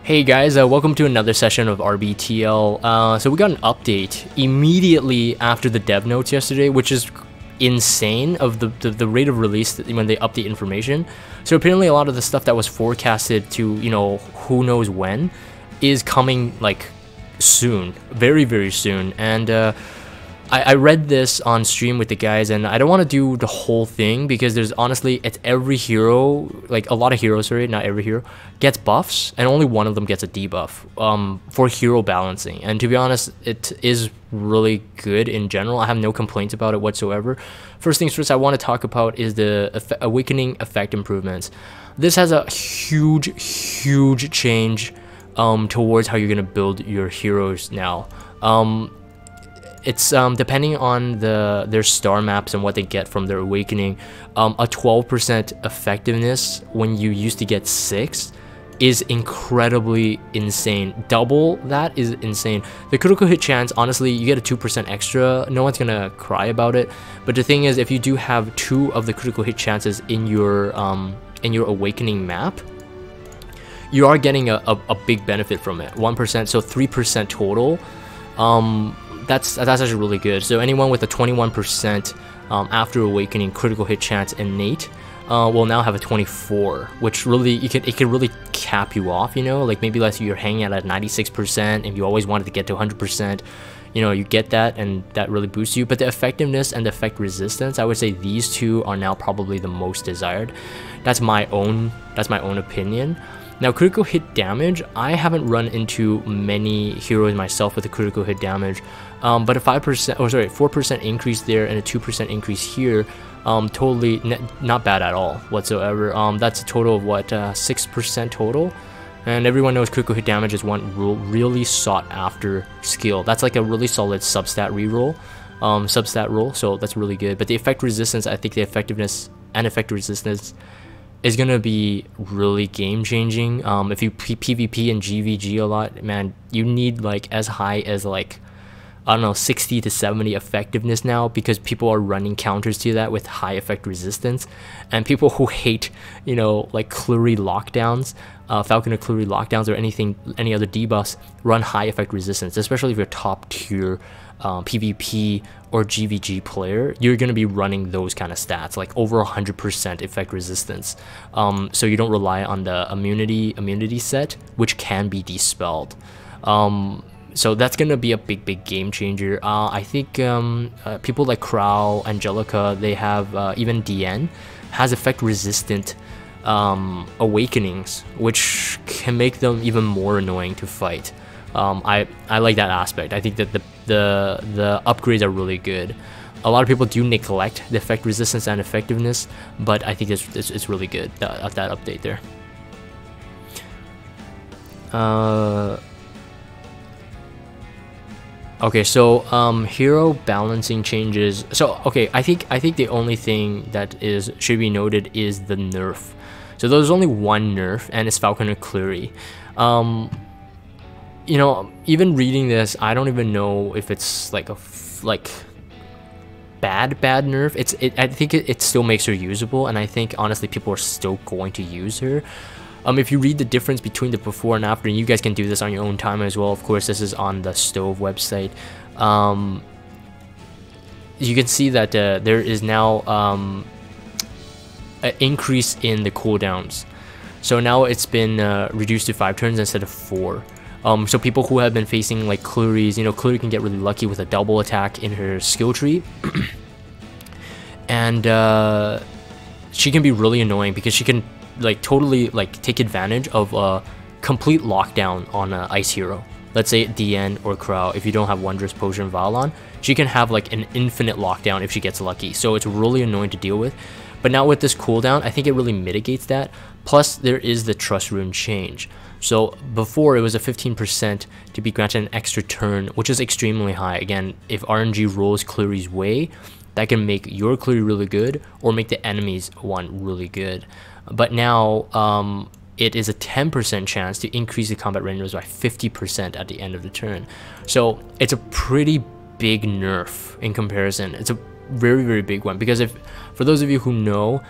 Hey guys, welcome to another session of RBTL. So we got an update immediately after the dev notes yesterday, which is insane of the rate of release when they update information. So apparently a lot of the stuff that was forecasted to, who knows when, is coming like soon, very soon. And I read this on stream with the guys, and I don't want to do the whole thing because there's honestly, it's every hero, like a lot of heroes, sorry, not every hero, gets buffs, and only one of them gets a debuff for hero balancing. And to be honest, it is really good in general. I have no complaints about it whatsoever. First things first, I want to talk about is the awakening effect improvements. This has a huge change towards how you're going to build your heroes now. It's depending on their star maps and what they get from their awakening, a 12% effectiveness when you used to get 6 is incredibly insane. Double that is insane. The critical hit chance, honestly, you get a 2% extra. No one's gonna cry about it. But the thing is, if you do have 2 of the critical hit chances in your awakening map, you are getting a big benefit from it. 1%, so 3% total. That's actually really good. So anyone with a 21% after awakening critical hit chance innate will now have a 24, which really it could really cap you off. Like maybe let's say you're hanging out at 96% and you always wanted to get to 100%. You get that, and that really boosts you. But the effectiveness and the effect resistance, I would say these two are now probably the most desired. That's my own opinion. Now, critical hit damage, I haven't run into many heroes myself with a critical hit damage, but a 4% increase there and a 2% increase here, totally not bad at all whatsoever. That's a total of what, 6% total, and everyone knows critical hit damage is one really sought after skill. That's like a really solid substat roll, so that's really good. But the effect resistance, I think the effectiveness and effect resistance is gonna be really game changing. If you PvP and GVG a lot, man, you need like as high as like, I don't know, 60 to 70 effectiveness now, because people are running counters to that with high effect resistance. And people who hate, like Kluri lockdowns, Falconer Kluri lockdowns, or any other debuffs, run high effect resistance, especially if you're top tier PvP or GVG player. You're going to be running those kind of stats, like over 100% effect resistance, so you don't rely on the immunity set, which can be dispelled. So that's going to be a big game changer. I think people like Crow, Angelica, they have even DN has effect resistant awakenings, which can make them even more annoying to fight. I like that aspect. I think that the upgrades are really good. A lot of people do neglect the effect resistance and effectiveness, but I think it's really good, that update there. Okay, so hero balancing changes. So okay, I think the only thing that should be noted is the nerf. So there's only one nerf, and it's Falconer Kluri. Even reading this, I don't even know if it's like bad nerf. I think it still makes her usable, and I think honestly people are still going to use her. If you read the difference between the before and after, and you guys can do this on your own time as well. Of course, this is on the Stove website. You can see that there is now an increase in the cooldowns. So now it's been reduced to 5 turns instead of 4. So people who have been facing like Kluri's, Kluri can get really lucky with a double attack in her skill tree. And she can be really annoying because she can totally take advantage of a complete lockdown on an ice hero. Let's say DN or Crow. If you don't have Wondrous Potion Valon, she can have like an infinite lockdown if she gets lucky. So it's really annoying to deal with. But now with this cooldown, I think it really mitigates that. Plus, there is the Trust Rune change. So before, it was a 15% to be granted an extra turn, which is extremely high. Again, if RNG rolls Kluri's way, that can make your Kluri really good or make the enemy's one really good. But now, it is a 10% chance to increase the combat range by 50% at the end of the turn. So it's a pretty big nerf in comparison. It's a very big one, because if for those of you who know,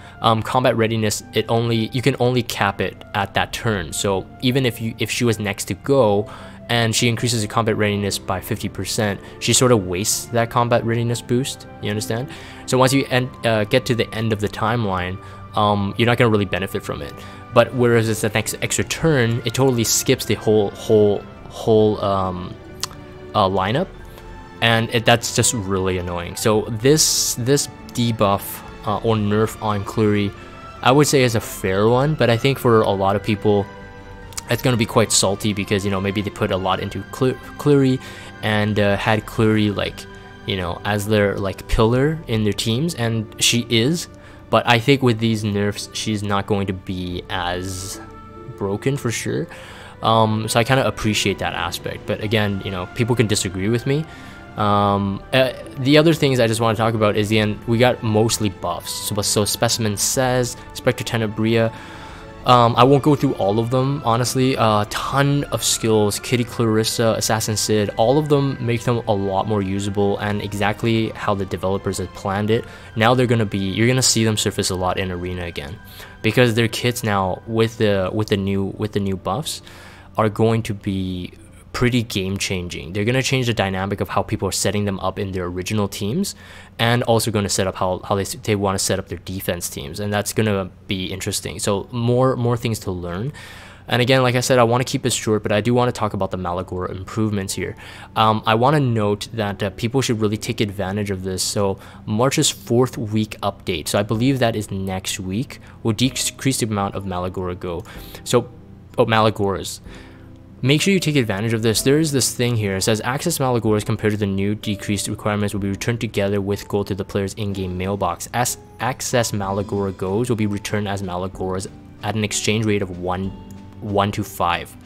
combat readiness, you can only cap it at that turn. So even if she was next to go and she increases the combat readiness by 50%, she sort of wastes that combat readiness boost. You understand? So once you get to the end of the timeline, you're not going to really benefit from it. But whereas it's the next extra turn, it totally skips the whole lineup, and that's just really annoying. So this debuff or nerf on Kluri, I would say is a fair one, but I think for a lot of people it's going to be quite salty, because, you know, maybe they put a lot into Kluri and had Kluri, like, you know, as their like pillar in their teams, and she is, but I think with these nerfs she's not going to be as broken for sure. So I kind of appreciate that aspect, but again, you know, people can disagree with me. The other things I just want to talk about is we got mostly buffs. So Specimen Says, Spectre Tenebria. I won't go through all of them, honestly. Ton of skills, Kitty Clarissa, Assassin Sid, all of them make them a lot more usable, and exactly how the developers had planned it. Now you're gonna see them surface a lot in Arena again, because their kits now with the new buffs are going to be pretty game changing. They're going to change the dynamic of how people are setting them up in their original teams, and also going to set up how they want to set up their defense teams, and that's going to be interesting. So more things to learn. And again, like I said, I want to keep it short, but I do want to talk about the Molagora improvements here. I want to note that people should really take advantage of this. So March's 4th week update, so I believe that is next week, will decrease the amount of Molagora Go. So Malagoras. Make sure you take advantage of this. There is this thing here. It says access Malagoras compared to the new decreased requirements will be returned together with gold to the player's in-game mailbox. As access Molagora Goes will be returned as Malagoras at an exchange rate of 1 to 5.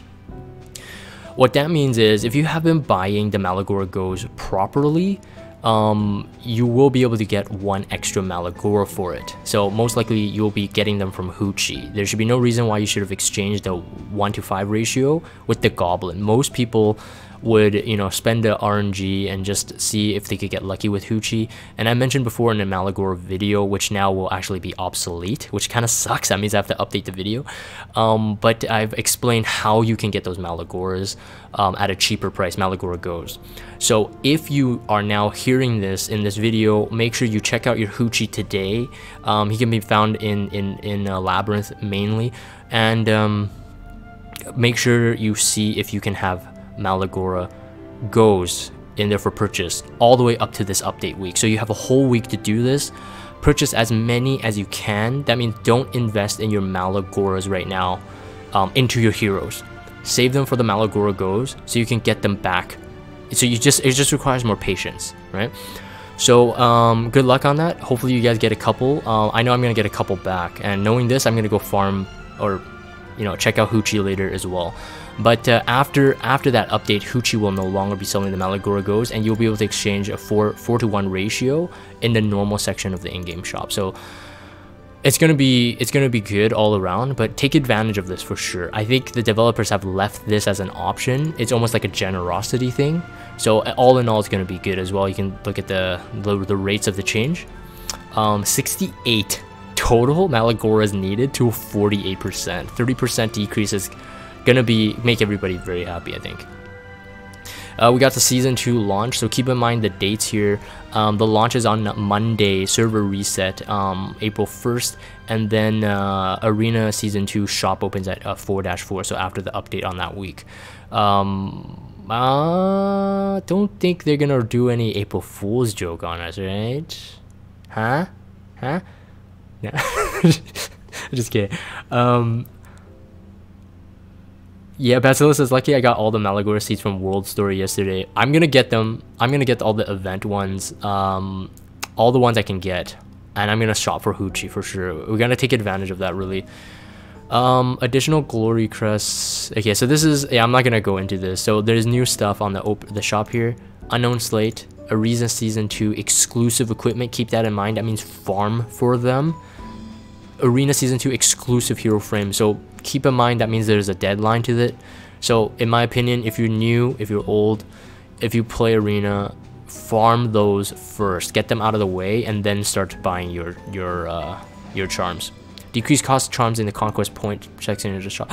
What that means is, if you have been buying the Molagora Goes properly, you will be able to get 1 extra Molagora for it. So most likely you'll be getting them from Hoochie. There should be no reason why you should have exchanged the 1 to 5 ratio with the Goblin. Most people would, you know, spend the RNG and just see if they could get lucky with Hoochie. And I mentioned before in a Molagora video, which now will actually be obsolete, which kind of sucks. That means I have to update the video. But I've explained how you can get those Malagoras at a cheaper price, Molagora Goes. So if you are now hearing this in this video, make sure you check out your Hoochie today. He can be found in Labyrinth mainly, and make sure you see if you can have Molagora Goes in there for purchase all the way up to this update week. So you have a whole week to do this. Purchase as many as you can. That means don't invest in your Malagoras right now into your heroes. Save them for the Molagora Goes so you can get them back. So it just requires more patience, right? So good luck on that. Hopefully you guys get a couple. I know I'm gonna get a couple back, and knowing this, I'm gonna go farm, or, you know, check out Hoochie later as well. But after that update, Hoochie will no longer be selling the Molagora Goes, and you'll be able to exchange a 4 to 1 ratio in the normal section of the in-game shop. So it's gonna be good all around, but take advantage of this for sure. I think the developers have left this as an option. It's almost like a generosity thing. So all in all, it's gonna be good as well. You can look at the rates of the change. 68 total Malagoras needed to 48%. 30% decrease is gonna make everybody very happy, I think. We got the Season 2 launch, so keep in mind the dates here. The launch is on Monday, server reset, April 1st, and then Arena Season 2 shop opens at 4-4, so after the update on that week. Don't think they're gonna do any April Fool's joke on us, right? Huh? No. Just kidding. Yeah, Bacillus is lucky I got all the Molagora seeds from World Story yesterday. I'm gonna get them. I'm gonna get all the event ones, all the ones I can get, and I'm gonna shop for Hoochie for sure. We're gonna take advantage of that, really. Additional glory crests. Okay, so this is, yeah, I'm not gonna go into this. So there's new stuff on the shop here. Unknown Slate, Arena Season 2 exclusive equipment. Keep that in mind. That means farm for them. Arena Season 2 exclusive hero frame. So keep in mind that means there's a deadline to it. So in my opinion, if you're new, if you're old, if you play Arena farm those first, get them out of the way, and then start buying your charms. Decrease cost charms in the conquest point checks in the shop.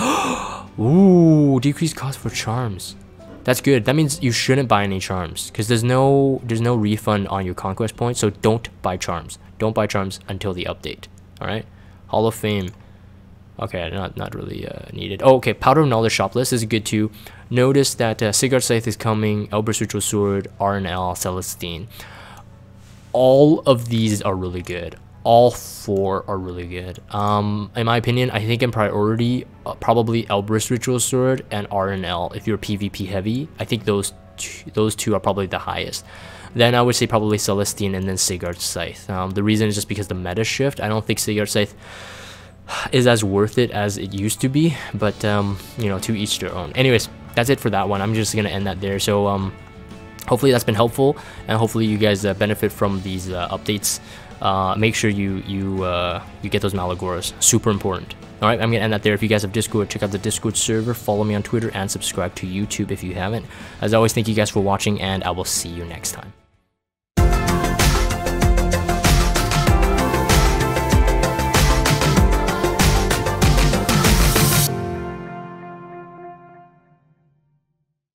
Ooh, decrease cost for charms. That's good. That means you shouldn't buy any charms because there's no refund on your conquest points. So don't buy charms. Don't buy charms until the update. All right. Hall of Fame. Okay, not really needed. Oh, okay. Powder of Knowledge shop list is good too. Notice that Sigurd Scythe is coming. Elber's Ritual Sword, R&L, Celestine. All of these are really good. All 4 are really good. In my opinion, I think in priority, probably Elber's Ritual Sword and R&L. If you're PvP heavy, I think those two are probably the highest. Then I would say probably Celestine and then Sigurd Scythe. The reason is just because the meta shift. I don't think Sigurd Scythe is as worth it as it used to be, but you know, to each their own. Anyways, that's it for that one. I'm just gonna end that there. So hopefully that's been helpful, and hopefully you guys benefit from these updates. Make sure you get those Malagoras. Super important. All right, I'm gonna end that there. If you guys have Discord, check out the Discord server, follow me on Twitter, and subscribe to YouTube if you haven't. As always, thank you guys for watching, and I will see you next time.